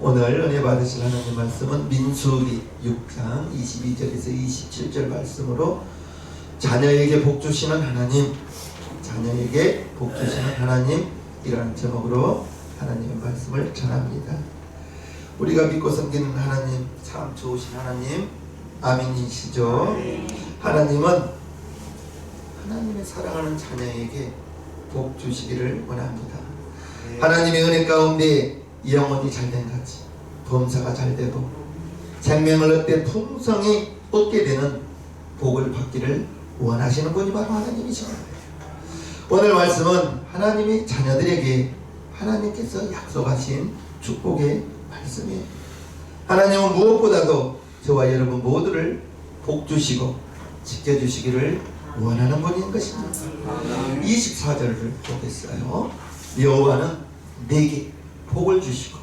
오늘 은혜 받으실 하나님 말씀은 민수기 6장 22절에서 27절 말씀으로 자녀에게 복 주시는 하나님, 자녀에게 복 주시는 하나님이라는 제목으로 하나님의 말씀을 전합니다. 우리가 믿고 섬기는 하나님, 참 좋으신 하나님, 아멘이시죠? 하나님은 하나님의 사랑하는 자녀에게 복 주시기를 원합니다. 하나님의 은혜 가운데 영혼이 잘된 같이 범사가 잘되고 생명을 얻되 풍성히 얻게 되는 복을 받기를 원하시는 분이 바로 하나님이십니다. 오늘 말씀은 하나님이 자녀들에게 하나님께서 약속하신 축복의 말씀이에요. 하나님은 무엇보다도 저와 여러분 모두를 복 주시고 지켜주시기를 원하는 분인 것입니다. 24절을 보겠어요. 여호와는 내게 복을 주시고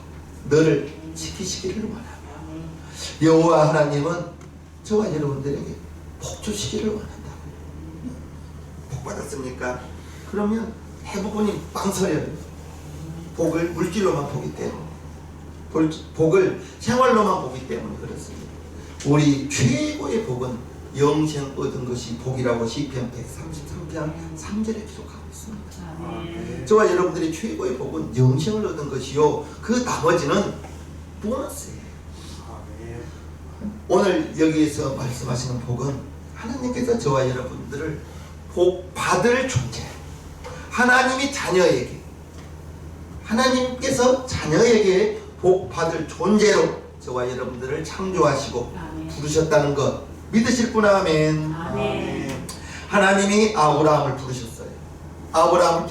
너를 지키시기를 원하며, 여호와 하나님은 저와 여러분들에게 복 주시기를 원한다고. 복 받았습니까? 그러면 대부분이 망설여요. 복을 물질로만 보기 때문에, 복을 생활로만 보기 때문에 그렇습니다. 우리 최고의 복은 영생 얻은 것이 복이라고 시편 133편 3절에 기록하고 있습니다. 저와 여러분들의 최고의 복은 영생을 얻은 것이요, 그 나머지는 보너스예요. 오늘 여기에서 말씀하시는 복은 하나님께서 저와 여러분들을 복 받을 존재, 하나님이 자녀에게, 하나님께서 자녀에게 복 받을 존재로 저와 여러분들을 창조하시고 부르셨다는 것 믿으실 분 아멘. 하나님이 아브라함을 부르셨어요. 아브라함을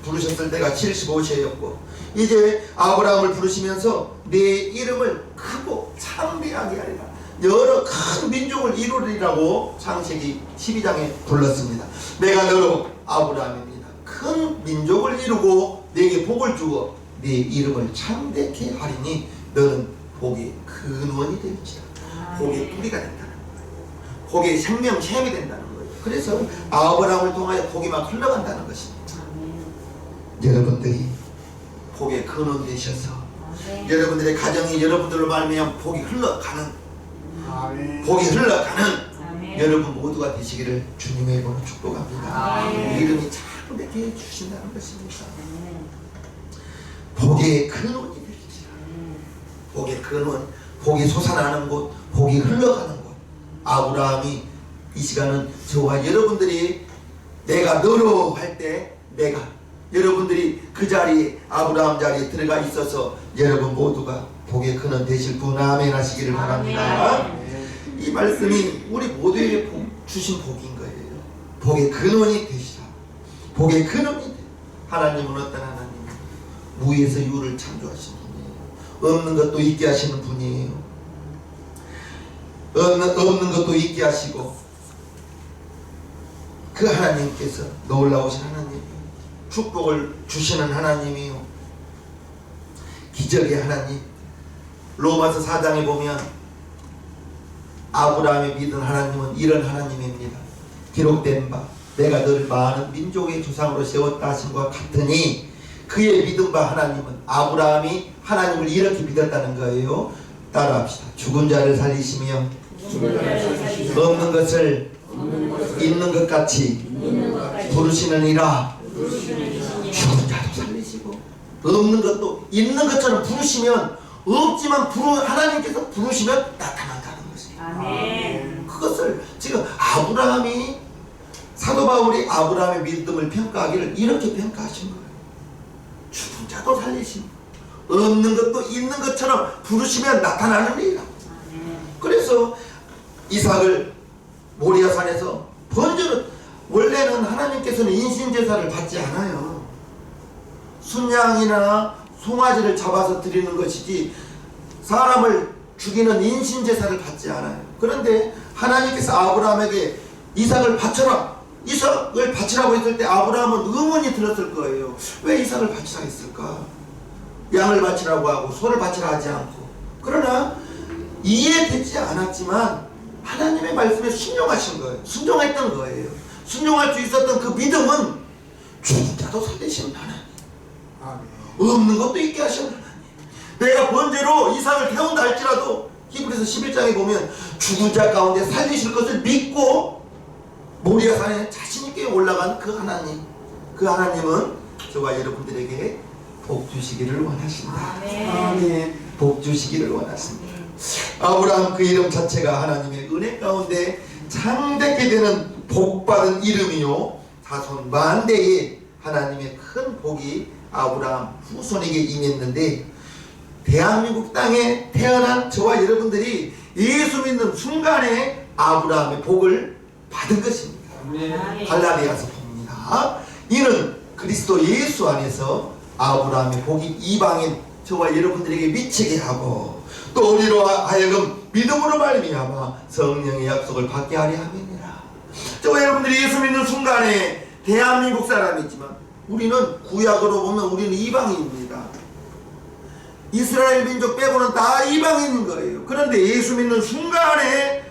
부르셨을 때가 75세였고 이제 아브라함을 부르시면서 내 이름을 크고 창대하게 하리라, 여러 큰 민족을 이루리라고 창세기 12장에 불렀습니다. 내가 너로 아브라함입니다. 큰 민족을 이루고 내게 복을 주어 내 이름을 창대케 하리니 너는 복의 근원이 될지라. 복의 뿌리가 된다는 거예요. 복의 생명샘이 된다는 거예요. 그래서 아브라함을 통하여 복이 막 흘러간다는 것입니다. 여러분들이 복의 근원 되셔서 여러분들의 가정이 여러분들로 말미암아 복이 흘러가는, 복이 흘러가는 여러분 모두가 되시기를 주님의 이름으로 축복합니다. 이름이 창대케 해주신다는 것입니다. 복의 근원이 되시라. 복의 근원, 복이 솟아나는 곳, 복이 흘러가는 곳. 아브라함이 이 시간은 저와 여러분들이 내가 너로 할 때, 내가 여러분들이 그 자리에, 아브라함 자리에 들어가 있어서 여러분 모두가 복의 근원 되실 분 아멘 하시기를 바랍니다. 이 말씀이 우리 모두에게 주신 복인 거예요. 복의 근원이 되시라. 복의 근원이 돼. 하나님은 어떤 하나님? 무에서 유를 창조하신 분이에요. 없는 것도 있게 하시는 분이에요. 없는 것도 있게 하시고, 그 하나님께서 놀라우신 하나님이에요. 축복을 주시는 하나님이요, 기적의 하나님. 로마서 4장에 보면 아브라함이 믿은 하나님은 이런 하나님입니다. 기록된 바 내가 너를 많은 민족의 조상으로 세웠다 하신 것 같으니, 그의 믿은 바 하나님은, 아브라함이 하나님을 이렇게 믿었다는 거예요. 따라합시다. 죽은 자를 살리시며 없는 것을 있는 것 같이 부르시느니라. 죽은 자도 살리시고 없는 것도 있는 것처럼 부르시면, 없지만 하나님께서 부르시면 나타난다는 것이에요. 그것을 지금 아브라함이, 사도 바울이 아브라함의 믿음을 평가하기를 이렇게 평가하신 거예요. 죽은 자도 살리시고 없는 것도 있는 것처럼 부르시면 나타나느니라. 그래서 이삭을 모리아산에서 번제로, 원래는 하나님께서는 인신제사를 받지 않아요. 순양이나 송아지를 잡아서 드리는 것이지 사람을 죽이는 인신제사를 받지 않아요. 그런데 하나님께서 아브라함에게 이삭을 바쳐라, 이삭을 바치라고 했을 때 아브라함은 의문이 들었을 거예요. 왜 이삭을 바치라 했을까? 양을 바치라고 하고 소를 바치라 하지 않고. 그러나 이해되지 않았지만 하나님의 말씀에 순종하신 거예요. 순종했던 거예요. 순종할 수 있었던 그 믿음은 죽은 자도 살리시는 하나님, 없는 것도 있게 하시는 하나님, 내가 번제로 이삭을 태운다 할지라도 히브리서 11장에 보면 죽은 자 가운데 살리실 것을 믿고 모리아 산에 자신 있게 올라간 그 하나님, 그 하나님은 저와 여러분들에게 복 주시기를 원하신다. 아멘. 복 주시기를 원하십니다. 아브라함 그 이름 자체가 하나님의 은혜 가운데 창대케 되는 복받은 이름이요, 자손 만대에 하나님의 큰 복이 아브라함 후손에게 임했는데, 대한민국 땅에 태어난 저와 여러분들이 예수 믿는 순간에 아브라함의 복을 받은 것입니다. 갈라디아서 봅니다. 이는 그리스도 예수 안에서 아브라함의 복이 이방인 저와 여러분들에게 미치게 하고, 또 우리로 하여금 믿음으로 말미암아 성령의 약속을 받게 하려 함이니라. 저와 여러분들이 예수 믿는 순간에 대한민국 사람이지만 우리는 구약으로 보면 우리는 이방인입니다. 이스라엘 민족 빼고는 다 이방인인 거예요. 그런데 예수 믿는 순간에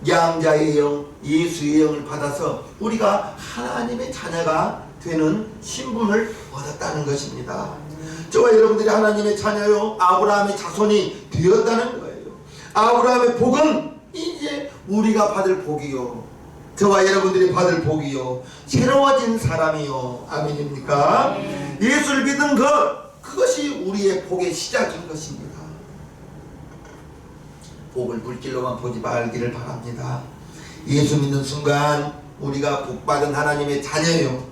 양자의 영, 예수의 영을 받아서 우리가 하나님의 자녀가 되는 신분을 얻었다는 것입니다. 저와 여러분들이 하나님의 자녀요, 아브라함의 자손이 되었다는 거예요. 아브라함의 복은 이제 우리가 받을 복이요, 저와 여러분들이 받을 복이요, 새로워진 사람이요. 아멘입니까? 예수를 믿은 그것이 우리의 복의 시작인 것입니다. 복을 물질로만 보지 말기를 바랍니다. 예수 믿는 순간 우리가 복받은 하나님의 자녀요,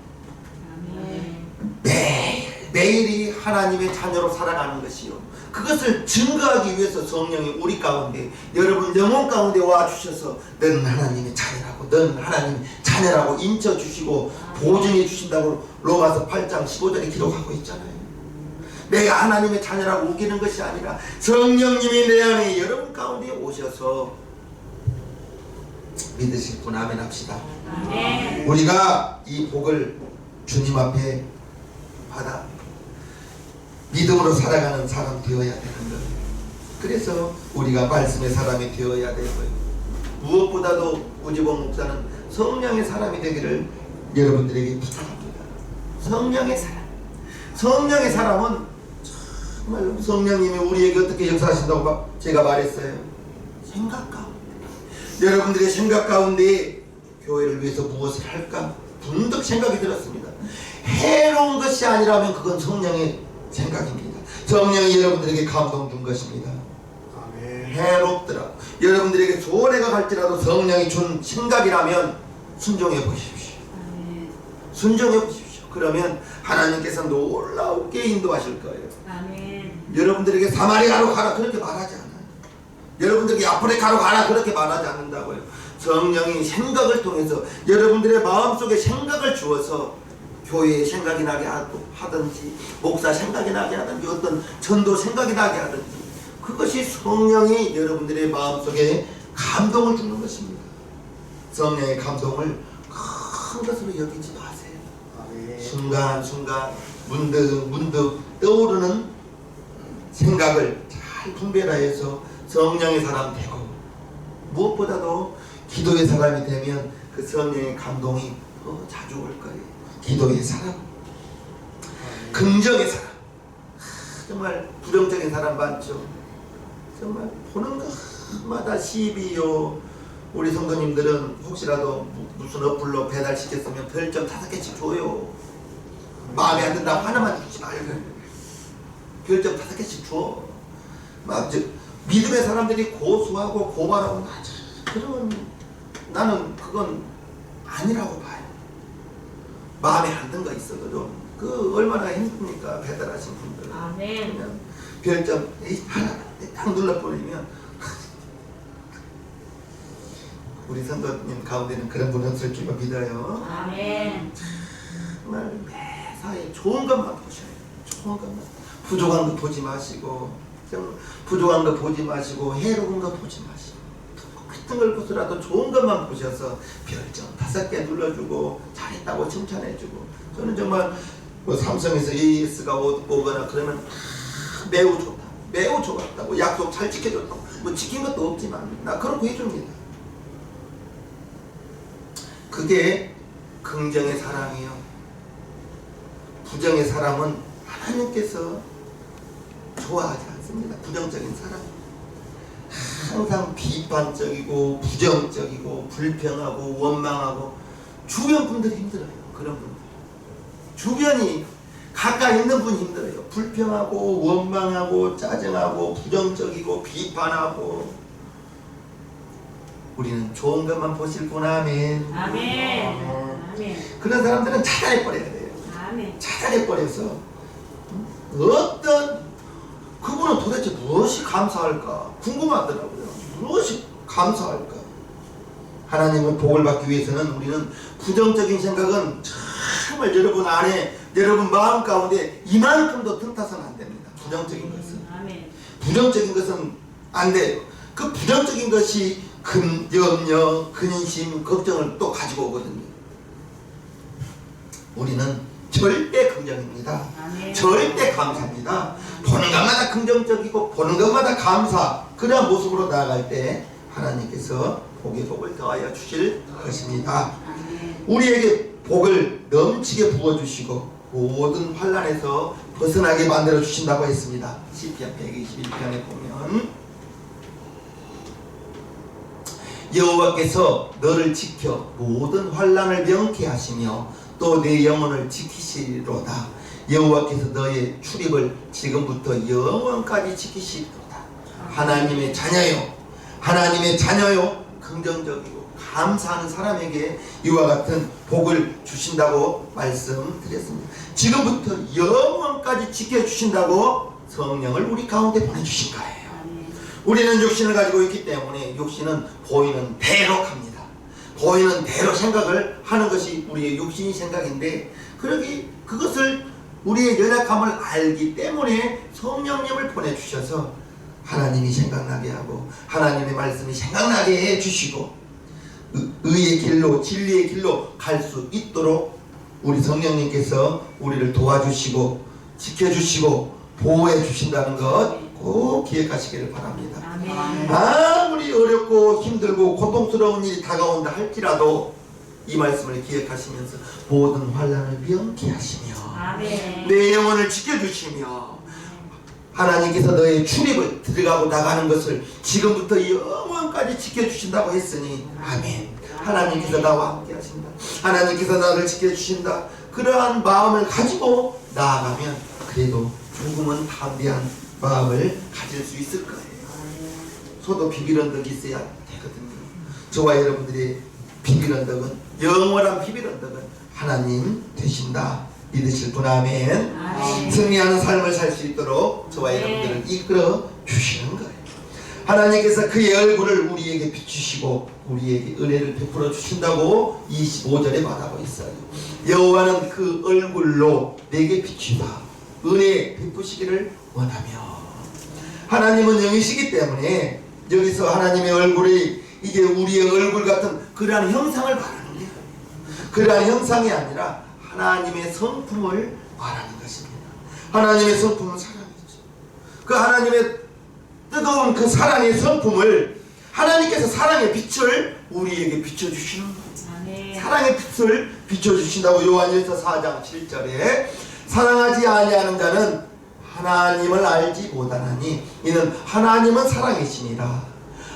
매일이 하나님의 자녀로 살아가는 것이요, 그것을 증거하기 위해서 성령이 우리 가운데, 여러분 영혼 가운데 와주셔서 넌 하나님의 자녀라고, 넌 하나님의 자녀라고 인쳐주시고 보증해 주신다고 로마서 8장 15절에 기록하고 있잖아요. 내가 하나님의 자녀라고 우기는 것이 아니라 성령님이 내 안에 여러분 가운데 오셔서 믿으실 분 아멘 합시다. 우리가 이 복을 주님 앞에 받아 믿음으로 살아가는 사람 되어야 되는 거예요. 그래서 우리가 말씀의 사람이 되어야 되고요, 무엇보다도 우지봉 목사는 성령의 사람이 되기를 여러분들에게 부탁합니다. 성령의 사람. 성령의 사람은 정말 성령님이 우리에게 어떻게 역사하신다고 제가 말했어요. 생각 가운데, 여러분들의 생각 가운데 교회를 위해서 무엇을 할까 문득 생각이 들었습니다. 해로운 것이 아니라면 그건 성령의 생각입니다. 성령이 여러분들에게 감동 준 것입니다. 아멘. 해롭더라, 여러분들에게 손해가 갈지라도 성령이 준 생각이라면 순종해 보십시오. 아멘. 순종해 보십시오. 그러면 하나님께서 놀라우게 인도하실 거예요. 아멘. 여러분들에게 사마리아로 가라 그렇게 말하지 않아요. 여러분들에게 아프리카로 가라 그렇게 말하지 않는다고요. 성령이 생각을 통해서 여러분들의 마음속에 생각을 주어서 교회에 생각이 나게 하든지, 목사 생각이 나게 하든지, 어떤 전도 생각이 나게 하든지, 그것이 성령이 여러분들의 마음속에 감동을 주는 것입니다. 성령의 감동을 큰 것으로 여기지 마세요. 순간순간 문득 떠오르는 생각을 잘 분별하여서 성령의 사람 되고, 무엇보다도 기도의 사람이 되면 그 성령의 감동이 더 자주 올 거예요. 기도의 사람, 긍정의 사람, 정말 부정적인 사람 많죠. 정말 보는 것마다 시비요. 우리 성도님들은 혹시라도 무슨 어플로 배달시켰으면 별점 5개씩 줘요. 마음에 안 든다고 하나만 주지 말고 별점 5개씩 줘. 막 믿음의 사람들이 고소하고 고발하고 나죠. 그러면 나는 그건 아니라고 봐요. 마음에 안 든 거 있어도 좀 그 얼마나 힘듭니까, 배달하신 분들. 아멘. 그냥 별점 하나 딱 눌러버리면 우리 성도님 가운데는 그런 분 없을 줄 믿어요. 아멘. 정말 매사에 좋은 것만 보셔요. 좋은 것만. 부족한 거 보지 마시고, 부족한 거 보지 마시고, 해로운 거 보지 마시고, 같은 걸 보더라도 좋은 것만 보셔서 별점 5개 눌러주고 잘했다고 칭찬해주고. 저는 정말 뭐 삼성에서 AS가 오거나 그러면 매우 좋다, 매우 좋았다고, 약속 잘 지켜줬다고, 뭐 지킨 것도 없지만 나 그렇게 해줍니다. 그게 긍정의 사랑이요. 부정의 사람은 하나님께서 좋아하지 않습니다. 부정적인 사람. 항상 비판적이고 부정적이고 불평하고 원망하고 주변 분들이 힘들어요. 그런 분들. 주변이 가까이 있는 분이 힘들어요. 불평하고 원망하고 짜증하고 부정적이고 비판하고. 우리는 좋은 것만 보실 분. 아멘. 아멘. 아멘. 그런 사람들은 차단해버려야 돼요. 아멘. 차단해버려서 어떤 그분은 도대체 무엇이 감사할까 궁금하더라고요. 무엇이 감사할까. 하나님의 복을 받기 위해서는 우리는 부정적인 생각은 정말 여러분 안에 여러분 마음 가운데 이만큼도 틈타서는 안 됩니다. 부정적인 것은. 아멘. 부정적인 것은 안 돼요. 그 부정적인 것이 염려, 근심, 걱정을 또 가지고 오거든요. 우리는 절대 긍정입니다. 아멘. 절대 감사입니다. 보는 것마다 긍정적이고 보는 것마다 감사. 그런 모습으로 나아갈 때 하나님께서 복의 복을 더하여 주실 것입니다. 아멘. 우리에게 복을 넘치게 부어주시고 모든 환난에서 벗어나게 만들어 주신다고 했습니다. 시편 121편에 보면 여호와께서 너를 지켜 모든 환난을 명케 하시며 또 내 영혼을 지키시리로다. 여호와께서 너의 출입을 지금부터 영원까지 지키시리로다. 하나님의 자녀요, 하나님의 자녀요, 긍정적이고 감사하는 사람에게 이와 같은 복을 주신다고 말씀드렸습니다. 지금부터 영원까지 지켜주신다고 성령을 우리 가운데 보내주신 거예요. 우리는 육신을 가지고 있기 때문에 육신은 보이는 대로 갑니다. 보이는 대로 생각을 하는 것이 우리의 육신의 생각인데, 그것을 우리의 연약함을 알기 때문에 성령님을 보내주셔서 하나님이 생각나게 하고 하나님의 말씀이 생각나게 해주시고 의의 길로 진리의 길로 갈 수 있도록 우리 성령님께서 우리를 도와주시고 지켜주시고 보호해 주신다는 것 꼭 기억하시기를 바랍니다. 아멘. 아무리 어렵고 힘들고 고통스러운 일이 다가온다 할지라도 이 말씀을 기억하시면서 모든 환난을 명케 하시며 아멘. 내 영혼을 지켜주시며 하나님께서 너의 출입을 들어가고 나가는 것을 지금부터 영원까지 지켜주신다고 했으니 아멘. 하나님께서 나와 함께 하신다. 하나님께서 나를 지켜주신다. 그러한 마음을 가지고 나아가면 그래도 조금은 담대한 마음을 가질 수 있을 거예요. 소도 비빌언덕이 있어야 되거든요. 저와 여러분들의 비빌언덕은, 영원한 비빌언덕은 하나님 되신다. 믿으실 분. 아멘. 아멘. 승리하는 삶을 살 수 있도록 저와 여러분들을 이끌어 주시는 거예요. 하나님께서 그의 얼굴을 우리에게 비추시고 우리에게 은혜를 베풀어 주신다고 25절에 말하고 있어요. 여호와는 그 얼굴로 내게 비추다 은혜 베푸시기를 원하며. 하나님은 영이시기 때문에 여기서 하나님의 얼굴이 이게 우리의 얼굴 같은 그러한 형상을 말하는 거예요. 그러한 형상이 아니라 하나님의 성품을 말하는 것입니다. 하나님의 성품은 사랑이죠. 그 하나님의 뜨거운 그 사랑의 성품을 하나님께서 사랑의 빛을 우리에게 비춰주시는 거예요. 사랑의 빛을 비춰주신다고 요한일서 4장 7절에 사랑하지 아니하는 자는 하나님을 알지 못하나니 이는 하나님은 사랑이시니라.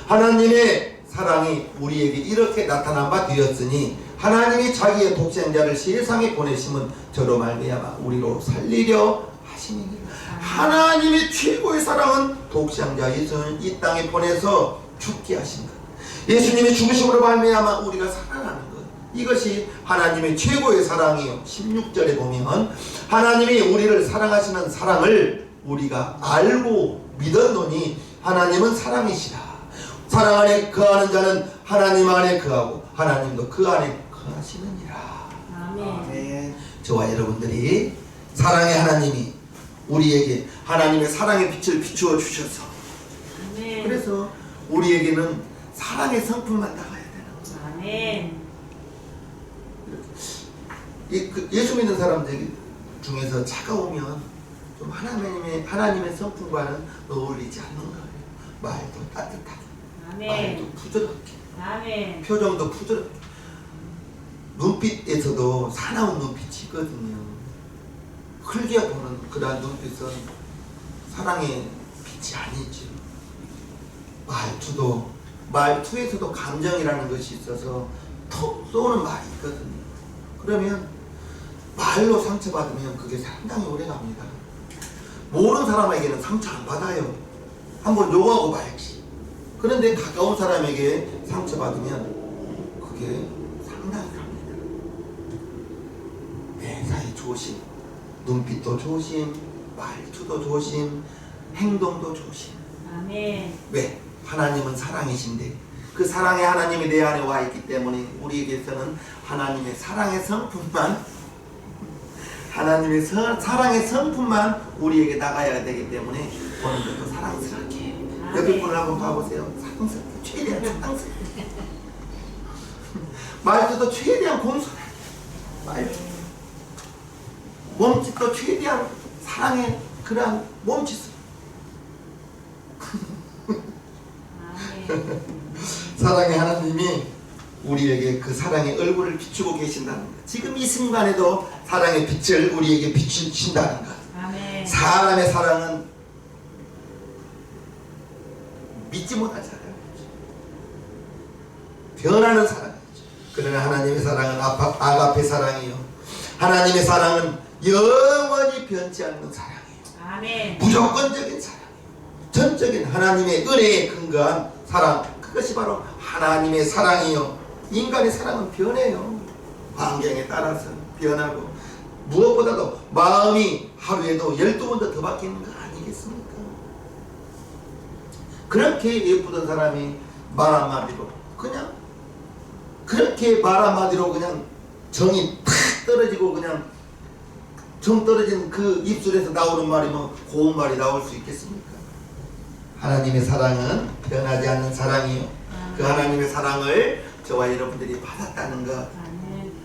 하나님의 사랑이 우리에게 이렇게 나타난 바 되었으니 하나님이 자기의 독생자를 세상에 보내심은 저로 말미암아 우리로 살리려 하심이니라. 하나님의 최고의 사랑은 독생자 예수를 이 땅에 보내서 죽게 하신 것, 예수님의 죽으심으로 말미암아 우리가 살아나는 것, 이것이 하나님의 최고의 사랑이요. 16절에 보면 하나님이 우리를 사랑하시는 사랑을 우리가 알고 믿었노니 하나님은 사랑이시라. 사랑 안에 거하는 자는 하나님 안에 거하고 하나님도 그 안에 거하시느니라. 아멘. 저와 여러분들이 사랑의 하나님이 우리에게 하나님의 사랑의 빛을 비추어 주셔서 아멘. 그래서 우리에게는 사랑의 성품만 나가야 되는 거예요. 아멘. 예수 믿는 사람들 중에서 차가우면 좀 하나님의 성품과는 어울리지 않는 거예요. 말도 따뜻하게, 아멘. 말도 부드럽게, 아멘. 표정도 부드럽게, 눈빛에서도 사나운 눈빛이 있거든요. 흘겨 보는 그러한 눈빛은 사랑의 빛이 아니죠. 말투에서도 감정이라는 것이 있어서 톡 쏘는 말이 있거든요. 그러면 말로 상처받으면 그게 상당히 오래갑니다. 모르는 사람에게는 상처 안 받아요. 한번 욕하고 말지. 그런데 가까운 사람에게 상처받으면 그게 상당히 갑니다. 매사에 조심, 눈빛도 조심, 말투도 조심, 행동도 조심. 아멘. 왜? 하나님은 사랑이신데 그 사랑의 하나님이 내 안에 와 있기 때문에 우리에게서는 하나님의 사랑의 성품만 사랑의 성품만 우리에게 나가야 되기 때문에 보는 것도 사랑스럽게. 옆에 분을 한번 봐보세요. 사랑스럽게, 최대한 사랑스럽게. 말투도 최대한 공손하게. 말투. 몸짓도 최대한 사랑의 그러한 몸짓을. 사랑의 하나님이 우리에게 그 사랑의 얼굴을 비추고 계신다는 것. 지금 이 순간에도 사랑의 빛을 우리에게 비추신다는 것. 아멘. 사람의 사랑은 믿지 못할 사랑이죠. 변하는 사랑이죠. 그러나 하나님의 사랑은 아가페 사랑이요. 하나님의 사랑은 영원히 변치 않는 사랑이에요. 아멘. 무조건적인 사랑이에요. 전적인 하나님의 은혜에 근거한 사랑. 그것이 바로 하나님의 사랑이요. 인간의 사랑은 변해요. 환경에 따라서 변하고 무엇보다도 마음이 하루에도 12번도 더 바뀌는 거 아니겠습니까? 그렇게 예쁘던 사람이 말 한마디로 그냥 그렇게 말 한마디로 그냥 정이 탁 떨어지고 그냥 정 떨어진 그 입술에서 나오는 말이 뭐 고운 말이 나올 수 있겠습니까? 하나님의 사랑은 변하지 않는 사랑이요. 그 하나님의 사랑을 저와 여러분들이 받았다는 것,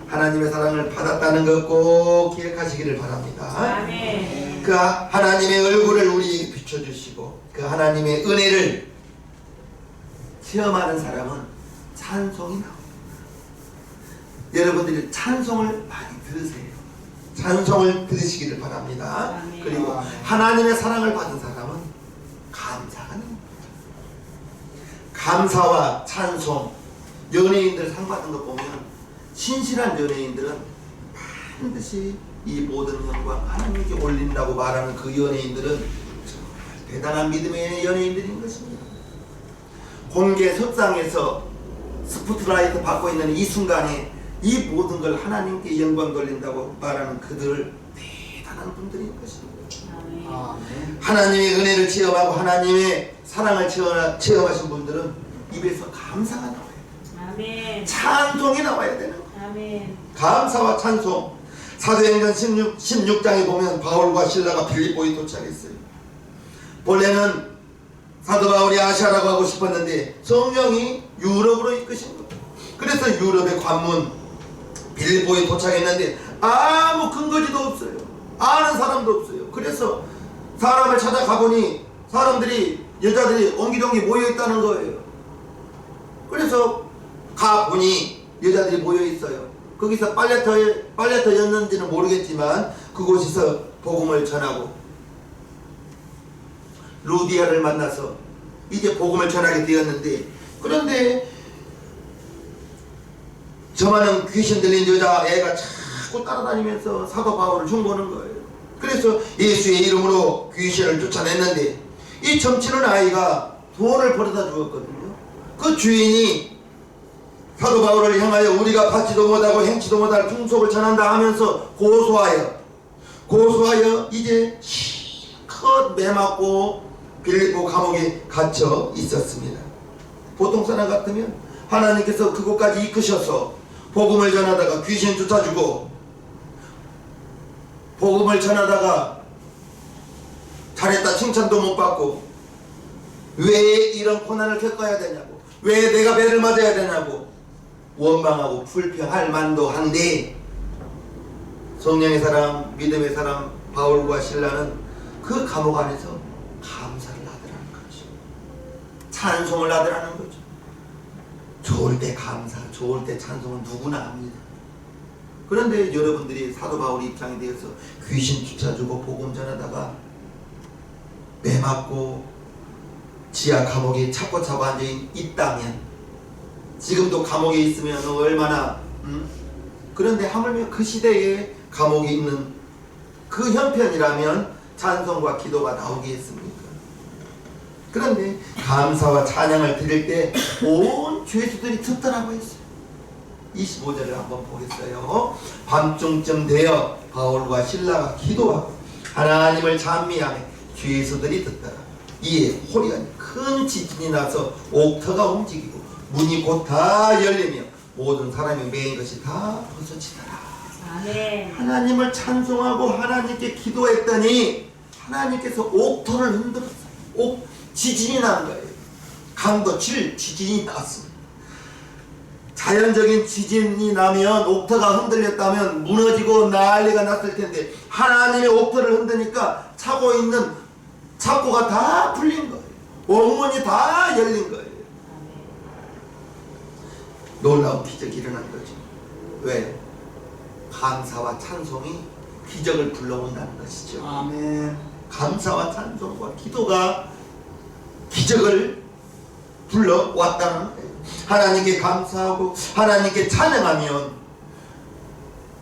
하나님의 사랑을 받았다는 것 꼭 기억하시기를 바랍니다. 아멘. 그 하나님의 얼굴을 우리에게 비춰주시고 그 하나님의 은혜를 체험하는 사람은 찬송이 나옵니다. 여러분들이 찬송을 많이 들으세요. 찬송을 들으시기를 바랍니다. 아멘. 그리고 하나님의 사랑을 받은 사람은 감사가 나옵니다. 감사와 찬송. 연예인들 상 받은 거 보면 신실한 연예인들은 반드시 이 모든 영광 하나님께 올린다고 말하는 그 연예인들은 정말 대단한 믿음의 연예인들인 것입니다. 공개 석상에서 스포트라이트 받고 있는 이 순간에 이 모든 걸 하나님께 영광 돌린다고 말하는 그들 대단한 분들인 것입니다. 아멘. 하나님의 은혜를 체험하고 하나님의 사랑을 체험하신 분들은 입에서 감사가 나와요. 아멘. 찬송이 나와야 되는 거예요. 아멘. 감사와 찬송. 사도행전 16장에 보면 바울과 신라가 빌립보에 도착했어요. 본래는 사도 바울이 아시아라고 하고 싶었는데 성령이 유럽으로 이끄신 거예요. 그래서 유럽의 관문 빌립보에 도착했는데 아무 근거지도 없어요. 아는 사람도 없어요. 그래서 사람을 찾아가 보니 여자들이 옹기종기 모여있다는 거예요. 그래서 가보니 여자들이 모여있어요. 거기서 빨래터였는지는 모르겠지만 그곳에서 복음을 전하고 루디아를 만나서 이제 복음을 전하게 되었는데, 그런데 저 많은 귀신 들린 여자애가 자꾸 따라다니면서 사도 바울을 흉보는 거예요. 그래서 예수의 이름으로 귀신을 쫓아냈는데 이 점치는 아이가 돈을 벌어다 주었거든요. 그 주인이 사도 바울을 향하여 우리가 받지도 못하고 행치도 못할 중속을 전한다 하면서 고소하여 이제 실컷 매맞고 빌립보 감옥에 갇혀 있었습니다. 보통 사람 같으면 하나님께서 그곳까지 이끄셔서 복음을 전하다가 귀신 쫓아주고 복음을 전하다가 잘했다 칭찬도 못 받고 왜 이런 고난을 겪어야 되냐고, 왜 내가 배를 맞아야 되냐고 원망하고 불평할 만도 한데, 성령의 사람, 믿음의 사람 바울과 신라는 그 감옥 안에서 감사를 하더라는 거죠. 찬송을 하더라는 거죠. 좋을 때 감사, 좋을 때 찬송은 누구나 합니다. 그런데 여러분들이 사도 바울의 입장이 되어서 귀신 쫓아주고 복음 전하다가 매 맞고 지하 감옥에 차고 앉아 있다면, 지금도 감옥에 있으면 얼마나 그런데 하물며 그 시대에 감옥에 있는 그 형편이라면 찬송과 기도가 나오겠습니까? 그런데 감사와 찬양을 드릴 때 온 죄수들이 듣더라고 했어요. 25절을 한번 보겠어요. 밤중쯤 되어 바울과 실라가 기도하고 하나님을 찬미하며 죄수들이 듣더라. 이에 호리한 큰 지진이 나서 옥터가 움직이고 문이 곧 다 열리며 모든 사람이 매인 것이 다 벗어지더라. 아멘. 하나님을 찬송하고 하나님께 기도했더니 하나님께서 옥터를 흔들었어요. 지진이 난 거예요. 강도 7 지진이 났습니다. 자연적인 지진이 나면 옥터가 흔들렸다면 무너지고 난리가 났을 텐데, 하나님의 옥터를 흔드니까 차고 있는 창고가 다 풀린 거예요. 옥문이 다 열린 거예요. 놀라운 기적이 일어난 거죠. 왜? 감사와 찬송이 기적을 불러온다는 것이죠. 아멘. 감사와 찬송과 기도가 기적을 불러왔다는 거예요. 하나님께 감사하고 하나님께 찬양하면,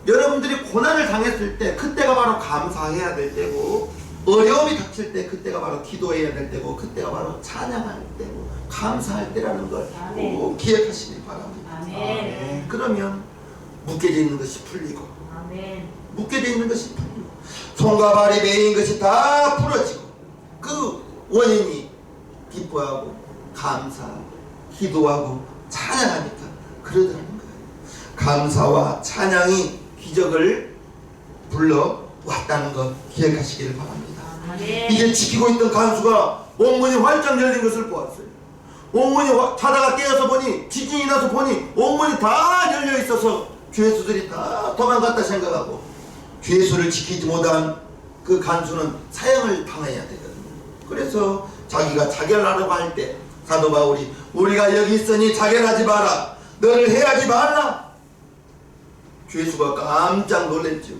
여러분들이 고난을 당했을 때 그때가 바로 감사해야 될 때고, 어려움이 닥칠 때 그때가 바로 기도해야 될 때고, 그때가 바로 찬양할 때고 감사할 때라는 걸 꼭 기억하시길 바랍니다. 아멘. 그러면 묶여져 있는 것이 풀리고, 아멘. 묶여져 있는 것이 풀리고, 손과 발이 매인 것이 다 풀어지고, 그 원인이 기뻐하고 감사하고 기도하고 찬양하니까 그러더라는 거예요. 감사와 찬양이 기적을 불러왔다는 것 기억하시기를 바랍니다. 아멘. 이제 지키고 있던 간수가 옥문이 활짝 열린 것을 보았어요. 옥문이 자다가 깨어서 보니, 지진이 나서 보니 옥문이 다 열려 있어서 죄수들이 다 도망갔다 생각하고, 죄수를 지키지 못한 그 간수는 사형을 당해야 되거든요. 그래서 자기가 자결하려고 할 때 사도 바울이 우리가 여기 있으니 자결하지 마라, 너를 해하지 말라. 죄수가 깜짝 놀랐죠.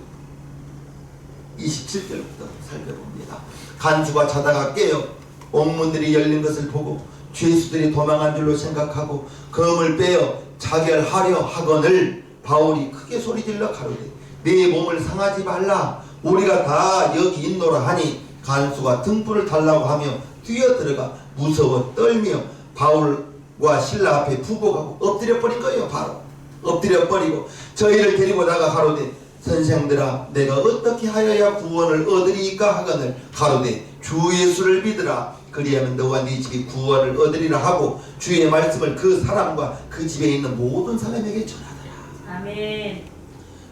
27절부터 살펴봅니다. 간수가 자다가 깨어 옥문들이 열린 것을 보고 죄수들이 도망한 줄로 생각하고 검을 빼어 자결하려 하거늘 바울이 크게 소리질러 가로되 네 몸을 상하지 말라, 우리가 다 여기 있노라 하니, 간수가 등불을 달라고 하며 뛰어들어가 무서워 떨며 바울과 신라 앞에 부복하고 엎드려 버린 거예요. 바로 엎드려 버리고 저희를 데리고 나가 가로되 선생들아, 내가 어떻게 하여야 구원을 얻으리이까 하거늘 가로되 주 예수를 믿으라, 그리하면 너와 네 집이 구원을 얻으리라 하고 주의 말씀을 그 사람과 그 집에 있는 모든 사람에게 전하더라. 아멘.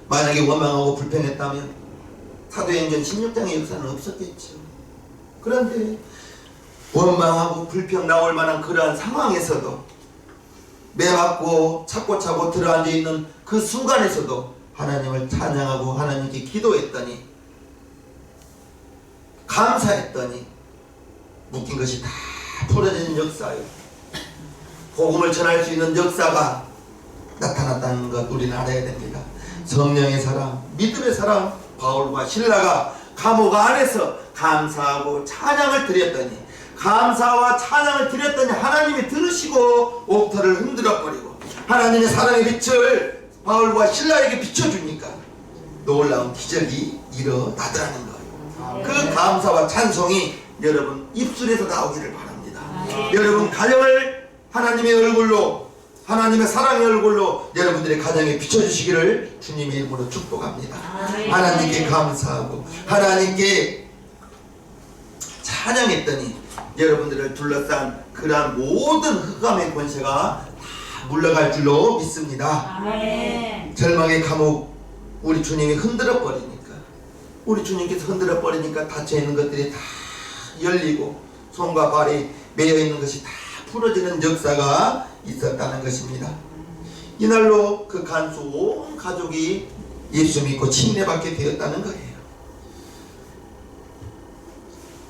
만약에 원망하고 불평했다면 사도행전 16장의 역사는 없었겠죠. 그런데 원망하고 불평 나올 만한 그러한 상황에서도, 매맞고 찾고 차고 들어앉아 있는 그 순간에서도 하나님을 찬양하고 하나님께 기도했더니, 감사했더니 묶인 것이 다 풀어지는 역사예요. 복음을 전할 수 있는 역사가 나타났다는 것 우리는 알아야 됩니다. 성령의 사람, 믿음의 사람 바울과 실라가 감옥 안에서 감사하고 찬양을 드렸더니, 감사와 찬양을 드렸더니 하나님이 들으시고 옥터를 흔들어 버리고 하나님의 사랑의 빛을 바울과 실라에게 비춰주니까 놀라운 기적이 일어나더라는 거예요. 그 감사와 찬송이 여러분 입술에서 나오기를 바랍니다. 여러분 가정을 하나님의 얼굴로, 하나님의 사랑의 얼굴로 여러분들의 가정에 비춰주시기를 주님의 이름으로 축복합니다. 하나님께 감사하고 하나님께 찬양했더니 여러분들을 둘러싼 그러한 모든 흑암의 권세가 다 물러갈 줄로 믿습니다. 아멘. 절망의 감옥 우리 주님이 흔들어 버리니까, 우리 주님께서 흔들어 버리니까 닫혀있는 것들이 다 열리고 손과 발이 매여있는 것이 다 풀어지는 역사가 있었다는 것입니다. 이날로 그 간수 온 가족이 예수 믿고 침례받게 되었다는 거예요.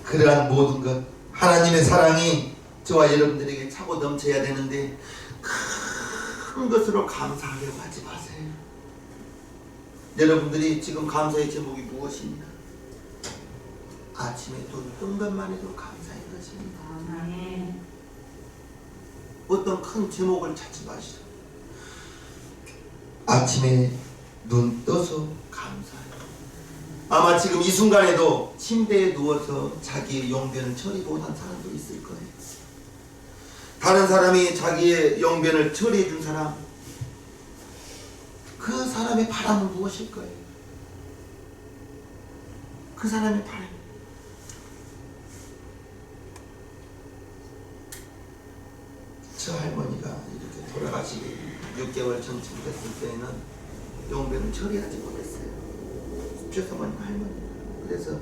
그러한 모든 것, 하나님의 사랑이 저와 여러분들에게 차고 넘쳐야 되는데 큰 것으로 감사하려고 하지 마세요. 여러분들이 지금 감사의 제목이 무엇입니까? 아침에 눈 뜬 것만 해도 감사인 것입니다. 아멘. 어떤 큰 제목을 찾지 마시라. 아침에 눈 떠서 감사해요. 아마 지금 이 순간에도 침대에 누워서 자기의 용변을 처리 못한 사람도 있을 거예요. 다른 사람이 자기의 용변을 처리해 준 사람, 그 사람의 바람은 무엇일 거예요? 그 사람의 바람. 저 할머니가 이렇게 돌아가시기 6개월 전쯤 됐을 때에는 용변을 처리하지 못했어요. 최사모님 할머니. 그래서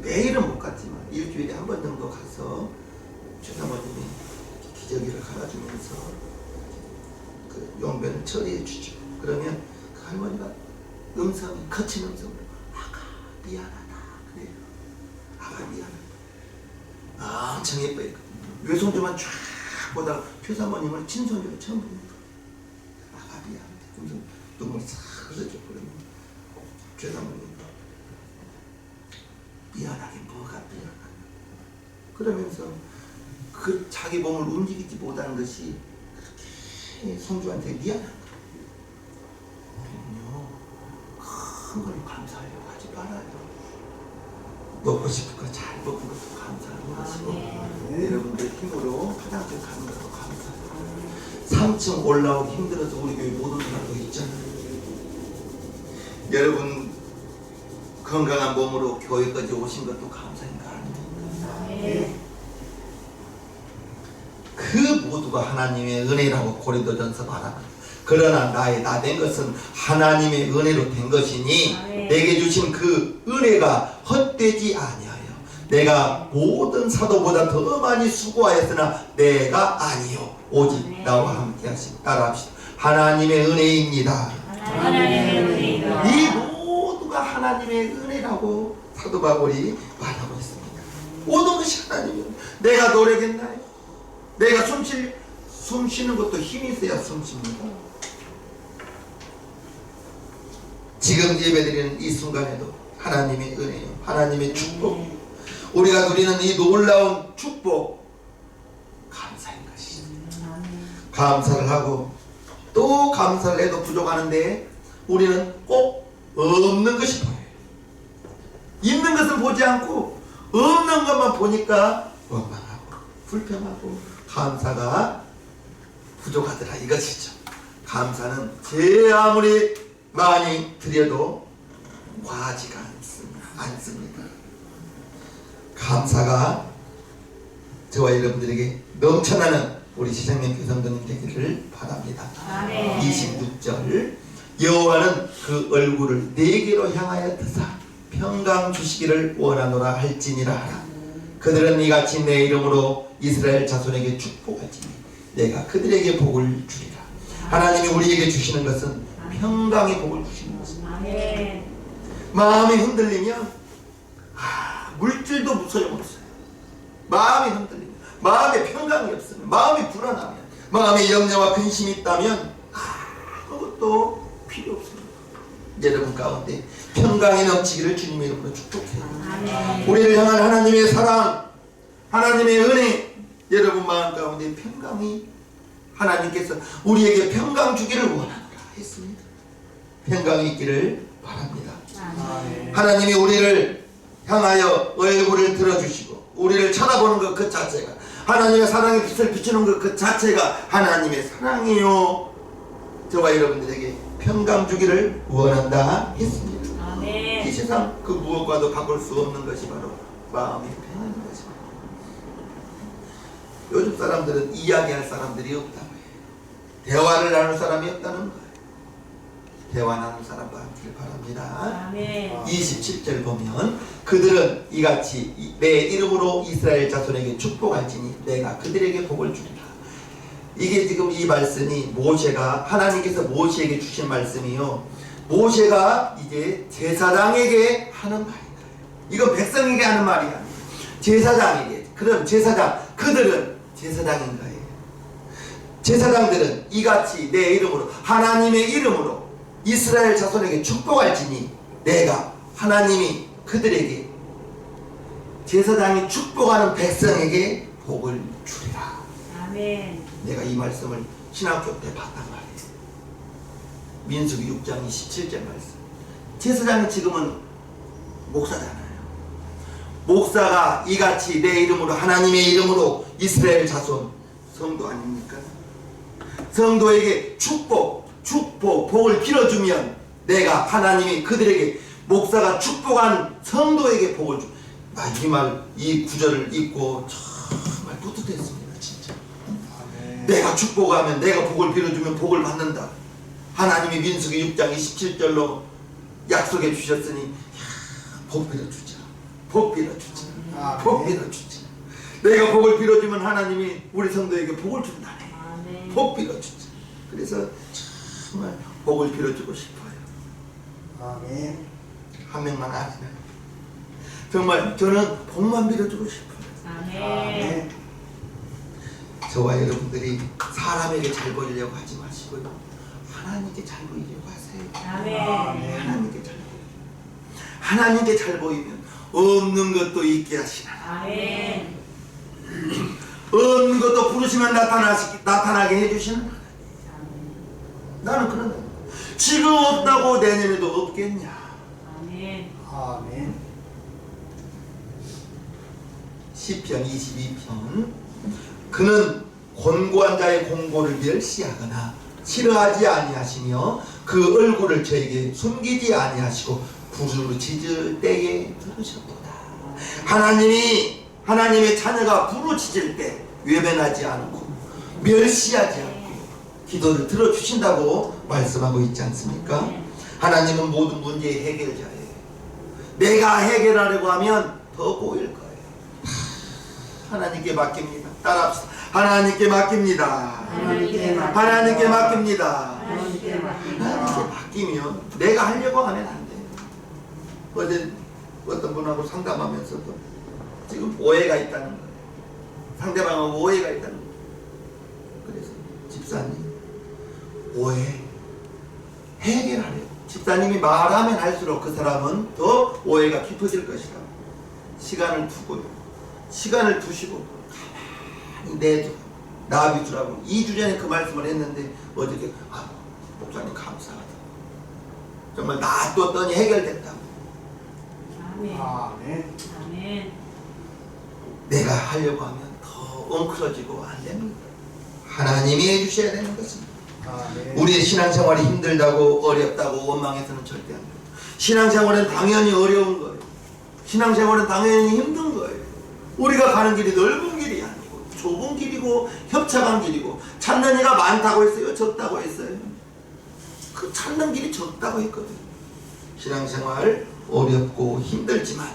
매일은 못 갔지만 일주일에 한 번 정도 가서 최사모님이 기저귀를 갈아주면서 그 용변을 처리해 주죠. 그러면 그 할머니가 음성이 거친 음성으로 아가 미안하다 그래요. 아가 미안하다. 엄청 예뻐요. 외손주만 쫙 보다가 최사모님을 친손주로 처음 봅니다. 아가 미안하다. 그래서 눈물 싹 흘러져. 그러면 최사모님 미안하게 뭐가 미안하냐. 그러면서 그 자기 몸을 움직이지 못하는 것이 그렇게 손주한테 미안한 거예요. 큰 걸 감사하려고 하지 말아요. 먹고 싶은 거 잘 먹은 것도 감사하는 것이고, 여러분들 힘으로 화장실 가는 것도 감사해요. 3층 올라오기 힘들어서 우리 교회 못 오는 사람도 있잖아요. 여러분 건강한 몸으로 교회까지 오신 것도 감사인 거 아닙니까? 그 모두가 하나님의 은혜라고 고린도전서 말합니다. 그러나 나의 나 된 것은 하나님의 은혜로 된 것이니 내게 주신 그 은혜가 헛되지 아니하여 내가 모든 사도보다 더 많이 수고하였으나 내가 아니요 오직 나와 함께 하시고 따라합시다. 하나님의 은혜입니다. 하나님의 은혜입니다. 이 모두가 하나님의 은혜라고 사도 바울이 말하고 있습니다. 모든 것이 하나님이에요. 내가 노력했나요? 내가 숨 쉬는 것도 힘이 있어야 숨 쉽니다. 지금 예배드리는 이 순간에도 하나님의 은혜요, 하나님의 축복, 우리가 누리는 이 놀라운 축복 감사인 것입니다. 감사를 하고 또 감사를 해도 부족하는데 우리는 꼭 없는 것이 보여요. 있는 것을 보지 않고 없는 것만 보니까 원망하고 불평하고 감사가 부족하더라 이것이죠. 감사는 제 아무리 많이 드려도 과하지가 않습니다. 감사가 저와 여러분들에게 넘쳐나는 우리 시장님 교성도님 되기를 바랍니다. 26절 여호와는 그 얼굴을 내게로 향하여 드사 평강 주시기를 원하노라 할지니라 하라. 그들은 이같이 내 이름으로 이스라엘 자손에게 축복할지니 내가 그들에게 복을 주리라. 하나님이 우리에게 주시는 것은 평강의 복을 주시는 것입니다. 마음이 흔들리면 물질도 소용없어요. 마음이 흔들리면, 마음에 평강이 없으면, 마음이 불안하면, 마음에 염려와 근심이 있다면 아무것도 필요 없습니다. 여러분 가운데 평강이 넘치기를 주님의 이름으로 축복해요. 우리를 향한 하나님의 사랑, 하나님의 은혜, 여러분 마음 가운데 평강이, 하나님께서 우리에게 평강 주기를 원하노라 했습니다. 평강이 있기를 바랍니다. 하나님이 우리를 향하여 얼굴을 들어주시고 우리를 쳐다보는 것 그 자체가, 하나님의 사랑의 빛을 비추는 것 그 자체가 하나님의 사랑이요, 저와 여러분들에게 평강 주기를 원한다 했습니다. 이 세상 그 무엇과도 바꿀 수 없는 것이 바로 마음이 편한 것입니다. 요즘 사람들은 이야기할 사람들이 없다고 해요. 대화를 나눌 사람이 없다는 거예요. 대화 나눌 사람과 함께 바랍니다. 27절 보면 그들은 이같이 내 이름으로 이스라엘 자손에게 축복할지니 내가 그들에게 복을 주리라. 이게 지금 이 말씀이 모세가, 하나님께서 모세에게 주신 말씀이요, 모세가 이제 제사장에게 하는 말이다. 이건 백성에게 하는 말이 아니에요. 제사장에게. 그럼 제사장, 그들은 제사장인 거예요. 제사장들은 이같이 내 이름으로, 하나님의 이름으로 이스라엘 자손에게 축복할지니 내가, 하나님이 그들에게 제사장이 축복하는 백성에게 복을 주리라. 아멘. 내가 이 말씀을 신학교 때 봤단 말이에요. 민수기 6장 27절 말씀. 제사장이 지금은 목사잖아요. 목사가 이같이 내 이름으로, 하나님의 이름으로 이스라엘 자손 성도 아닙니까? 성도에게 축복, 복을 빌어주면 내가, 하나님이 그들에게, 목사가 축복한 성도에게 복을 주. 이 구절을 읽고 정말 뿌듯했습니다. 진짜. 내가 축복하면, 내가 복을 빌어주면 복을 받는다. 하나님이 민수기 6장 27절로 약속해 주셨으니 복 빌어주자. 복 빌어주자. 복 빌어주자. 내가 복을 빌어주면 하나님이 우리 성도에게 복을 준다네. 복 빌어주자. 그래서 정말 복을 빌어주고 싶어요. 아멘. 한 명만 아시나요? 정말 저는 복만 빌어주고 싶어요. 아멘. 저와 여러분들이 사람에게 잘 보이려고 하지 마시고요, 하나님께 잘 보이려고 하세요. 아멘. 하나님께 잘 보이려고. 하나님께 잘 보이면 없는 것도 있게 하시나. 아멘. 없는 것도 부르시면 나타나게 해주시는. 나는 그런다. 지금 없다고 내년에도 없겠냐. 아멘. 아멘. 시편 22편. 그는 곤고한 자의 공고를 멸시하거나 싫어하지 아니하시며 그 얼굴을 저에게 숨기지 아니하시고 부르짖을 때에 들으셨도다. 하나님의 자녀가 부르짖을 때 외면하지 않고 멸시하지 않고 기도를 들어주신다고 말씀하고 있지 않습니까? 하나님은 모든 문제의 해결자예요. 내가 해결하려고 하면 더 보일 거예요. 하나님께 맡깁니다. 따라합시다. 하나님께 맡깁니다. 하나님께 하나님께 맡깁니다. 하나님께 맡깁니다. 하나님께 맡기면 내가 하려고 하면 안 돼요. 어제 어떤 분하고 상담하면서도 지금 오해가 있다는 거예요. 상대방하고 오해가 있다는 거예요. 그래서 집사님, 오해 해결하래요. 집사님이 말하면 할수록 그 사람은 더 오해가 깊어질 것이다. 시간을 두고요. 시간을 두시고 가만히 내두고 나비주라고 2주 전에 그 말씀을 했는데 어저께 목사님 감사하다. 정말 놔뒀더니 해결됐다고. 아멘. 아멘. 아멘. 내가 하려고 하면 더 엉클어지고 안 됩니다. 하나님이 해주셔야 되는 것입니다. 아멘. 우리의 신앙생활이 힘들다고 어렵다고 원망해서는 절대 안 돼요. 신앙생활은 당연히 어려운 거예요. 신앙생활은 당연히 힘든 거예요. 우리가 가는 길이 넓은 길이 아니고 좁은 길이고 협착한 길이고 찾는 이가 많다고 했어요? 적다고 했어요? 그 찾는 길이 적다고 했거든요. 신앙생활 어렵고 힘들지만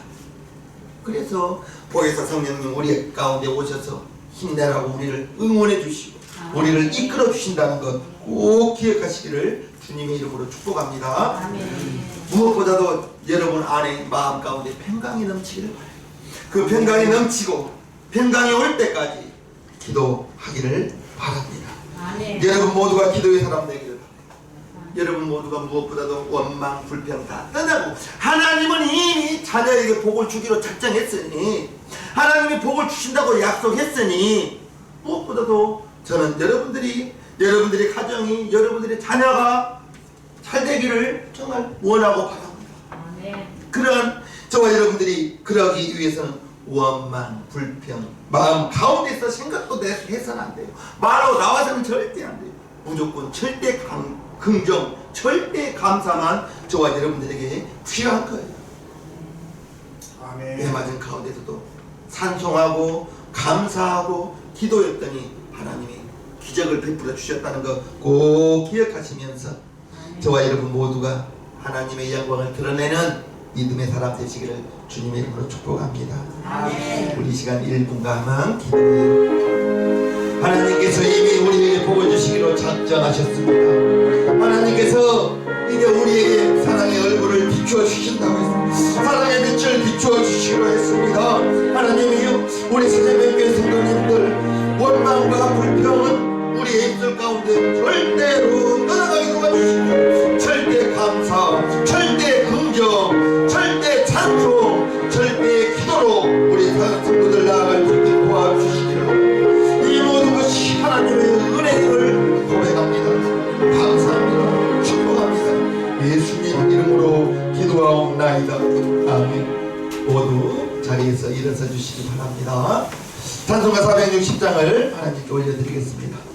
그래서 보혜사 성령님 우리 가운데 오셔서 힘내라고 우리를 응원해 주시고 우리를 이끌어 주신다는 것 꼭 기억하시기를 주님의 이름으로 축복합니다. 아멘. 무엇보다도 여러분 안에 마음 가운데 평강이 넘치기를 바라요. 그 평강이 넘치고 평강이 올 때까지 기도하기를 바랍니다. 아멘. 여러분 모두가 기도의 사람 되기를 바라요. 여러분 모두가 무엇보다도 원망 불평 다 떠나고 하나님은 이미 자녀에게 복을 주기로 작정했으니 하나님이 복을 주신다고 약속했으니 무엇보다도 저는 여러분들의 가정이 여러분들의 자녀가 잘 되기를 정말 원하고 바랍니다. 아멘. 그런 저와 여러분들이 그러기 위해서는 원망 불평 마음 가운데서 생각도 해서는 안 돼요. 말로 나와서는 절대 안 돼요. 무조건 절대 긍정 절대 감사만 저와 여러분들에게 필요한 거예요. 아멘. 내 맞은 가운데서도 찬송하고 감사하고 기도했더니 하나님이 기적을 베풀어 주셨다는 거 꼭 기억하시면서 저와 여러분 모두가 하나님의 영광을 드러내는 믿음의 사람 되시기를 주님의 이름으로 축복합니다. 아멘. 우리 시간 1분간만 기도해요. 하나님께서 이미 우리에게 복을 주시기로 작정하셨습니다. 하나님께서 이제 우리에게 사랑의 얼굴을 비추어 주신다고 했습니다. 사랑의 빛을 비추어 주시기로 했습니다. 하나님이요, 우리 세대명교회 성도님들 원망과 불평은 우리의 입술 가운데 절대로 떠나가게 도와주시고 절대 감사, 절대 긍정, 절대 찬송, 절대 기도로 우리 60장을 하나님께 올려드리겠습니다.